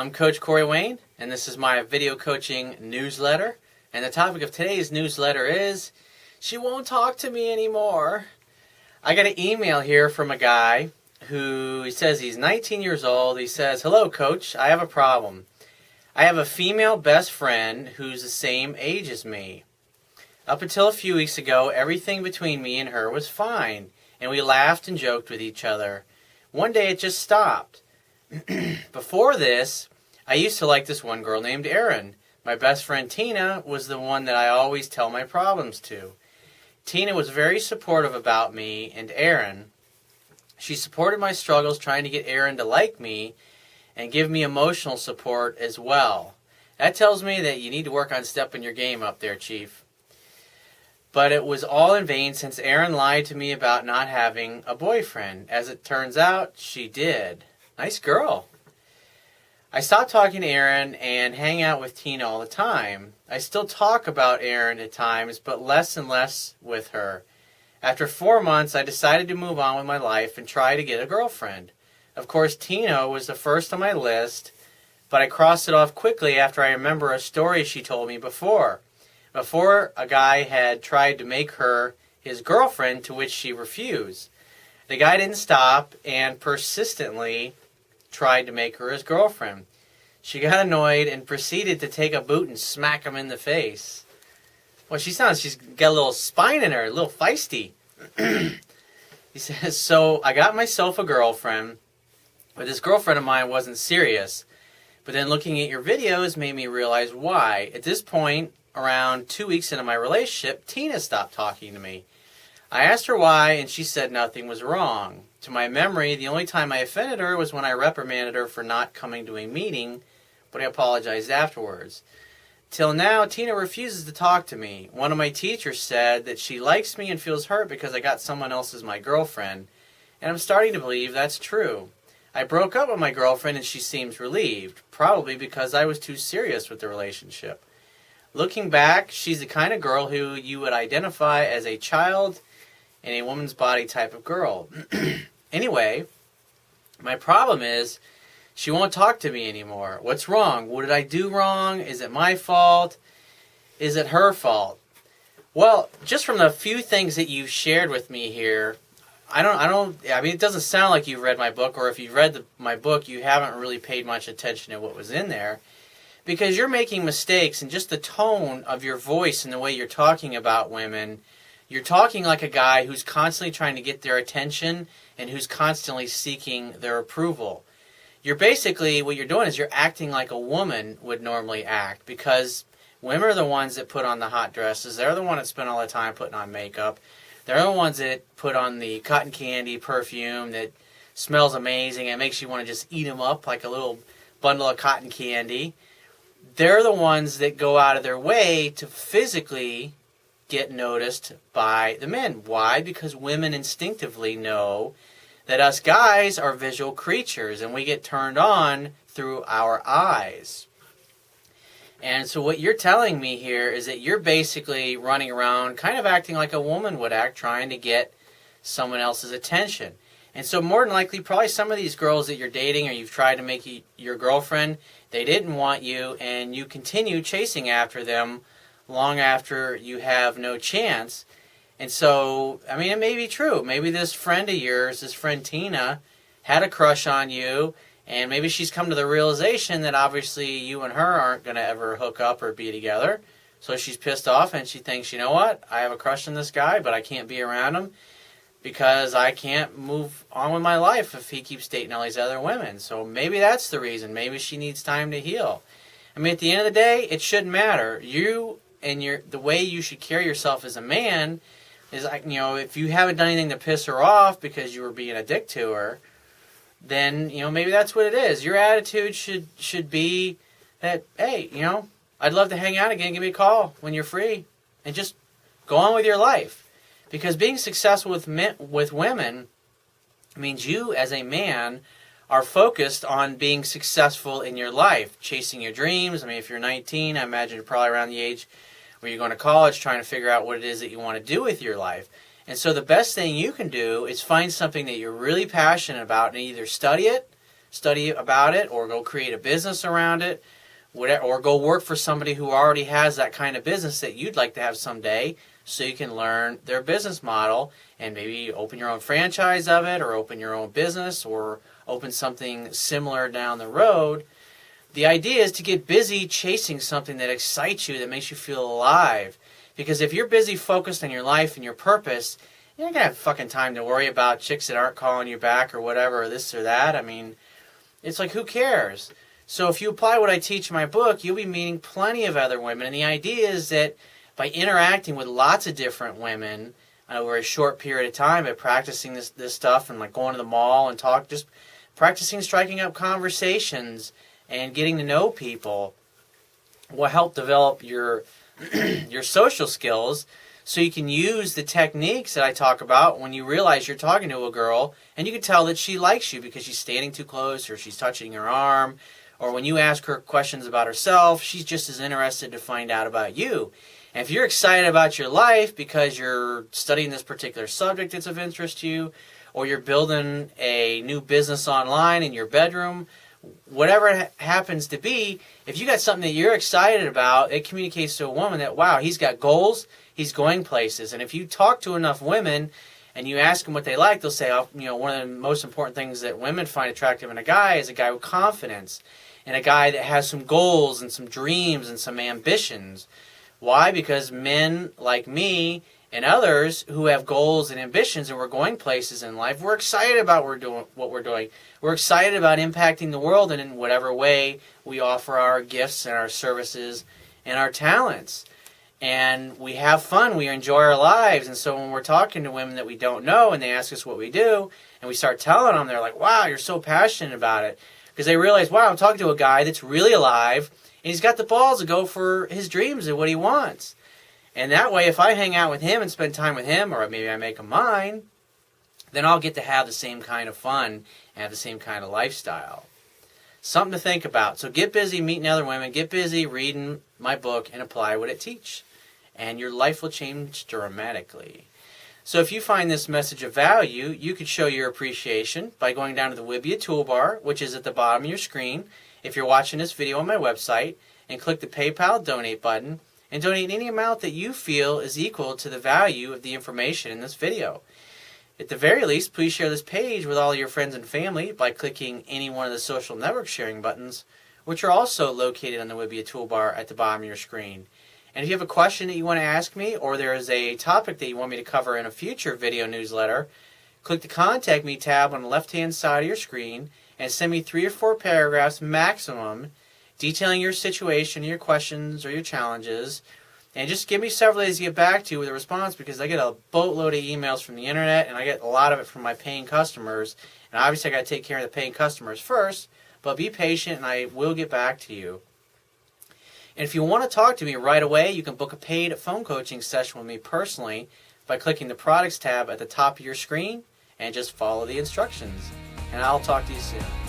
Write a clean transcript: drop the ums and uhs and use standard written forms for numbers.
I'm Coach Corey Wayne, and this is my video coaching newsletter. And the topic of today's newsletter is, she won't talk to me anymore. I got an email here from a guy who he says he's 19 years old. He says, "Hello, Coach, I have a problem. I have a female best friend who's the same age as me. Up until a few weeks ago, everything between me and her was fine, and we laughed and joked with each other. One day it just stopped. Before this, I used to like this one girl named Erin. My best friend Tina was the one that I always tell my problems to. Tina was very supportive about me and Erin. She supported my struggles trying to get Erin to like me and give me emotional support as well. That tells me that you need to work on stepping your game up there, Chief. But it was all in vain since Erin lied to me about not having a boyfriend. As it turns out, she did. Nice girl. I stopped talking to Erin and hang out with Tina all the time. I still talk about Erin at times, but less and less with her. After 4 months, I decided to move on with my life and try to get a girlfriend. Of course, Tina was the first on my list, but I crossed it off quickly after I remember a story she told me before. Before, a guy had tried to make her his girlfriend, to which she refused. The guy didn't stop and persistently tried to make her his girlfriend. She got annoyed and proceeded to take a boot and smack him in the face. Well, she's got a little spine in her, a little feisty. He says, "So I got myself a girlfriend, but this girlfriend of mine wasn't serious. But then looking at your videos made me realize why. At this point, around 2 weeks into my relationship, Tina stopped talking to me. I asked her why, and she said nothing was wrong. To my memory, the only time I offended her was when I reprimanded her for not coming to a meeting, but I apologized afterwards. Till now, Tina refuses to talk to me. One of my teachers said that she likes me and feels hurt because I got someone else as my girlfriend, and I'm starting to believe that's true. I broke up with my girlfriend and she seems relieved, probably because I was too serious with the relationship. Looking back, she's the kind of girl who you would identify as a child in a woman's body type of girl. Anyway, my problem is she won't talk to me anymore. What's wrong? What did I do wrong? Is it my fault? Is it her fault?" Well, just from the few things that you've shared with me here, I mean, it doesn't sound like you've read my book, or if you've read my book, you haven't really paid much attention to what was in there, because you're making mistakes, and just the tone of your voice and the way you're talking about women, you're talking like a guy who's constantly trying to get their attention and who's constantly seeking their approval. You're basically, what you're doing is you're acting like a woman would normally act, because women are the ones that put on the hot dresses. They're the ones that spend all the time putting on makeup. They're the ones that put on the cotton candy perfume that smells amazing and makes you want to just eat them up like a little bundle of cotton candy. They're the ones that go out of their way to physically get noticed by the men. Why? Because women instinctively know that us guys are visual creatures and we get turned on through our eyes. And so what you're telling me here is that you're basically running around kind of acting like a woman would act, trying to get someone else's attention. And so more than likely, probably some of these girls that you're dating or you've tried to make your girlfriend, they didn't want you, and you continue chasing after them long after you have no chance. And so, I mean, it may be true. Maybe this friend of yours, this friend Tina, had a crush on you, and maybe she's come to the realization that obviously you and her aren't going to ever hook up or be together. So she's pissed off and she thinks, you know what, I have a crush on this guy, but I can't be around him because I can't move on with my life if he keeps dating all these other women. So maybe that's the reason. Maybe she needs time to heal. I mean, at the end of the day, it shouldn't matter. You and the way you should carry yourself as a man is, like, you know, if you haven't done anything to piss her off because you were being a dick to her, then, you know, maybe that's what it is. Your attitude should be that, hey, you know, I'd love to hang out again. Give me a call when you're free, and just go on with your life. Because being successful with women means you, as a man, are focused on being successful in your life, chasing your dreams. I mean, if you're 19, I imagine you're probably around the age where you're going to college, trying to figure out what it is that you want to do with your life. And so the best thing you can do is find something that you're really passionate about and either study it, study about it, or go create a business around it, whatever, or go work for somebody who already has that kind of business that you'd like to have someday, so you can learn their business model and maybe open your own franchise of it, or open your own business, or open something similar down the road. The idea is to get busy chasing something that excites you, that makes you feel alive. Because if you're busy focused on your life and your purpose, you're not going to have fucking time to worry about chicks that aren't calling you back or whatever, or this or that. I mean, it's like, who cares? So if you apply what I teach in my book, you'll be meeting plenty of other women. And the idea is that by interacting with lots of different women over a short period of time, by practicing this stuff and like going to the mall and just practicing striking up conversations and getting to know people, will help develop your your social skills, so you can use the techniques that I talk about when you realize you're talking to a girl and you can tell that she likes you because she's standing too close, or she's touching your arm, or when you ask her questions about herself, she's just as interested to find out about you. And if you're excited about your life because you're studying this particular subject that's of interest to you, or you're building a new business online in your bedroom, whatever it happens to be, if you got something that you're excited about, it communicates to a woman that, wow, he's got goals, he's going places. And if you talk to enough women and you ask them what they like, they'll say, oh, one of the most important things that women find attractive in a guy is a guy with confidence, and a guy that has some goals and some dreams and some ambitions. Why? Because men like me and others who have goals and ambitions and we're going places in life, we're excited about what we're doing. We're excited about impacting the world, and in whatever way we offer our gifts and our services and our talents. And we have fun. We enjoy our lives. And so when we're talking to women that we don't know and they ask us what we do, and we start telling them, they're like, wow, you're so passionate about it. Because they realize, wow, I'm talking to a guy that's really alive, and he's got the balls to go for his dreams and what he wants. And that way, if I hang out with him and spend time with him, or maybe I make him mine, then I'll get to have the same kind of fun and have the same kind of lifestyle. Something to think about. So get busy meeting other women, get busy reading my book, and apply what it teaches. And your life will change dramatically. So if you find this message of value, you could show your appreciation by going down to the Wibbia toolbar, which is at the bottom of your screen, if you're watching this video on my website, and click the PayPal donate button, and donate any amount that you feel is equal to the value of the information in this video. At the very least, please share this page with all your friends and family by clicking any one of the social network sharing buttons, which are also located on the Wibbia toolbar at the bottom of your screen. And if you have a question that you want to ask me, or there is a topic that you want me to cover in a future video newsletter, click the Contact Me tab on the left-hand side of your screen and send me 3 or 4 paragraphs maximum detailing your situation, your questions, or your challenges. And just give me several days to get back to you with a response, because I get a boatload of emails from the internet, and I get a lot of it from my paying customers. And obviously I got to take care of the paying customers first, but be patient and I will get back to you. And if you want to talk to me right away, you can book a paid phone coaching session with me personally by clicking the Products tab at the top of your screen and just follow the instructions. And I'll talk to you soon.